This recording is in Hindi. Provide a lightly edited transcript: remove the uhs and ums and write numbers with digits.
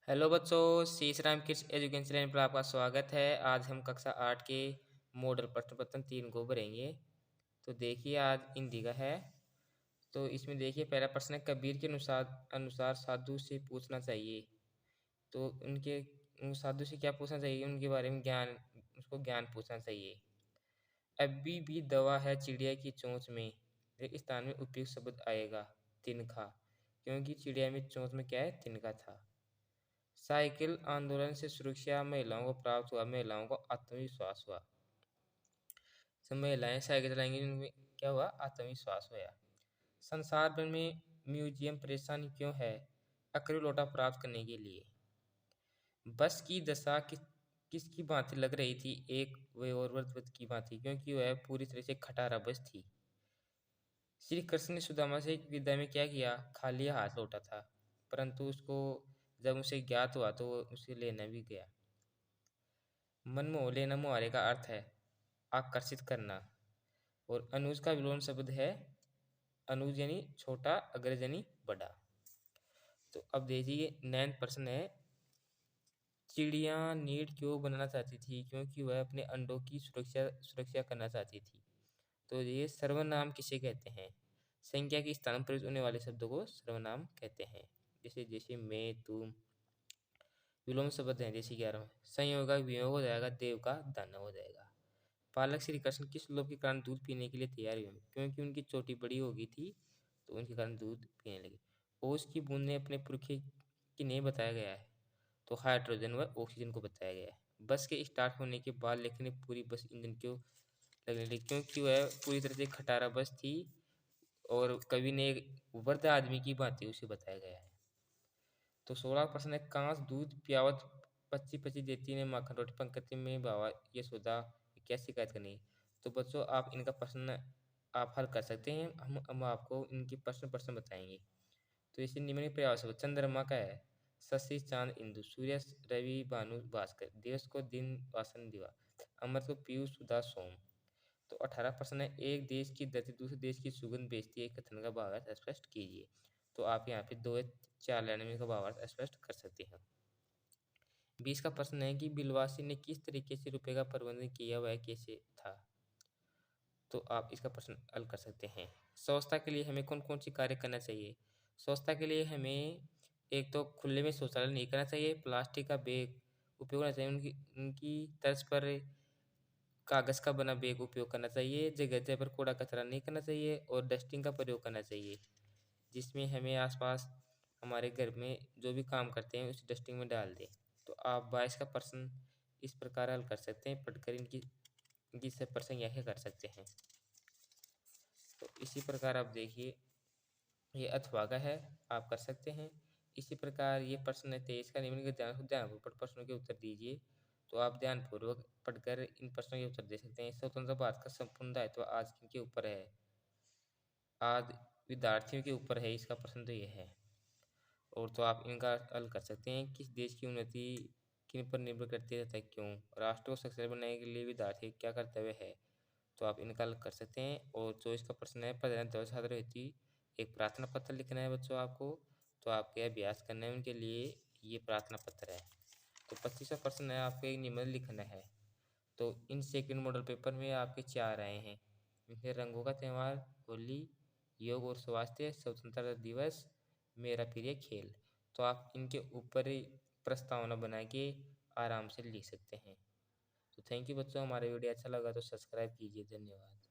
हेलो बच्चों, सी राम किड्स एजुकेशन चैनल पर आपका स्वागत है। आज हम कक्षा 8 के मॉडल प्रश्न पत्र 3 को भरेंगे। तो देखिए आज हिंदी का है। तो इसमें देखिए पहला प्रश्न है, कबीर के अनुसार अनुसार साधु से पूछना चाहिए। तो साधु से क्या पूछना चाहिए, उनके बारे में ज्ञान, उसको ज्ञान पूछना चाहिए। अभी भी दवा है चिड़िया की चोंच में, इस स्थान में उपयुक्त शब्द आएगा तिनका, क्योंकि चिड़िया में चोंच में क्या है, तिनका था। साइकिल आंदोलन से सुरक्षा महिलाओं को प्राप्त हुआ, महिलाओं को आत्मविश्वास हुआ। सब महिलाएं साइकिल चलाएंगी, उनमें क्या हुआ, आत्मविश्वास हुआ। संसार भर में म्यूजियम परेशान क्यों है, अक्रिय लोटा प्राप्त करने के लिए। बस की दशा किसकी भांति लग रही थी, एक वयोवृद्ध की भांति, क्योंकि वह पूरी तरह से खटारा बस थी। श्री कृष्ण ने सुदामा से विदा में क्या किया, खाली हाथ लौटा था, परंतु उसको जब उसे ज्ञात हुआ तो वो उसे लेने भी गया। मनमोह लेना मुहावरे का अर्थ है आकर्षित करना, और अनुज का विलोम शब्द है अनुज यानी छोटा, अग्रज यानी बड़ा। तो अब देखिए 9 प्रश्न है, चिड़िया नीड क्यों बनाना चाहती थी, क्योंकि वह अपने अंडों की सुरक्षा सुरक्षा करना चाहती थी। तो ये सर्वनाम किसे कहते हैं, संख्या के स्थान पर होने वाले शब्दों को सर्वनाम कहते हैं। जैसे जैसे मैं, तुम। विलोम शब्द हैं जैसे 11 संयोग का वियोग हो जाएगा, देव का दानव हो जाएगा। बालक श्री कृष्ण किस लोभ के कारण दूध पीने के लिए तैयार हुए, क्योंकि उनकी चोटी बड़ी हो गई थी, तो उनके कारण दूध पीने लगे। ओस की बूंद ने अपने पुरखे की नहीं बताया गया है, तो हाइड्रोजन व ऑक्सीजन को बताया गया है। बस के स्टार्ट होने के बाद लेखक ने पूरी बस इंजन क्यों लगने लगी, क्योंकि वह पूरी तरह से खटारा बस थी, और कवि ने एक वृद्ध आदमी की भांति उसे बताया गया है। तो 16 प्रश्न है, कांस दूध पियावत पच्ची पच्ची देती ने माखन रोटी पंक्ति में बाबा यशोदा क्या शिकायत करनी। तो बच्चों आप इनका प्रश्न आप हल कर सकते हैं, हम आपको इनकी प्रश्न प्रश्न बताएंगे। तो इसे निम्न प्रयास हो, चंद्रमा का है शशि चांद इंदु, सूर्य रवि भानु भास्कर, दिवस को दिन वासन दिवा, अमृत को पीयूष सुधा सोम। तो 18 प्रश्न है, एक देश की धरती दूसरे देश की सुगंध बेचती है, कथन का भावार्थ स्पष्ट कीजिए। तो आप यहाँ पे 2 या 4 लाइन में का भावार्थ स्पष्ट कर सकते हैं। 20 का प्रश्न है कि बिलवासी ने किस तरीके से रुपए का प्रबंधन किया, वह कैसे था। तो आप इसका प्रश्न हल कर सकते हैं। स्वच्छता के लिए हमें कौन कौन सी कार्य करना चाहिए। स्वच्छता के लिए हमें एक तो खुले में शौचालय नहीं करना चाहिए, प्लास्टिक का बैग उपयोग करना चाहिए, उनकी उनकी तर्ज पर कागज़ का बना बैग उपयोग करना चाहिए, जगह जगह पर कूड़ा कचरा नहीं करना चाहिए, और डस्टिंग का प्रयोग करना चाहिए, जिसमें हमें आसपास हमारे घर में जो भी काम करते हैं उस डस्टिंग में डाल दें। तो आप 22 का प्रश्न इस प्रकार हल कर सकते हैं, पढ़कर इनकी इनकी सब प्रश्न यह कर सकते हैं। तो इसी प्रकार आप देखिए ये अथवा का है, आप कर सकते हैं। इसी प्रकार ये प्रश्न है 23 का, निम्न ध्यानपूर्वक प्रश्नों के उत्तर दीजिए। तो आप ध्यानपूर्वक पढ़कर इन प्रश्नों के उत्तर दे सकते हैं। स्वतंत्र भारत का संपूर्ण दायित्व आज किनके ऊपर है, आज विद्यार्थियों के ऊपर है, इसका प्रश्न तो ये है। और तो आप इनका हल कर सकते हैं, किस देश की उन्नति किन पर निर्भर करती है तथा क्यों, राष्ट्र को सक्षम बनाने के लिए विद्यार्थी क्या कर्तव्य है। तो आप इनका हल कर सकते हैं। और 24 का प्रश्न है, प्रधान छात्र हेतु एक प्रार्थना पत्र लिखना है बच्चों आपको, तो आपके अभ्यास करना है उनके लिए, ये प्रार्थना पत्र है। तो 25 का प्रश्न है, आपको एक निबंध लिखना है। तो इन सेकंड मॉडल पेपर में आपके 4 आए हैं, इनके रंगों का त्यौहार, होली, योग और स्वास्थ्य, स्वतंत्रता दिवस, मेरा प्रिय खेल। तो आप इनके ऊपर ही प्रस्तावना बना के आराम से लिख सकते हैं। तो थैंक यू बच्चों, हमारा वीडियो अच्छा लगा तो सब्सक्राइब कीजिए, धन्यवाद।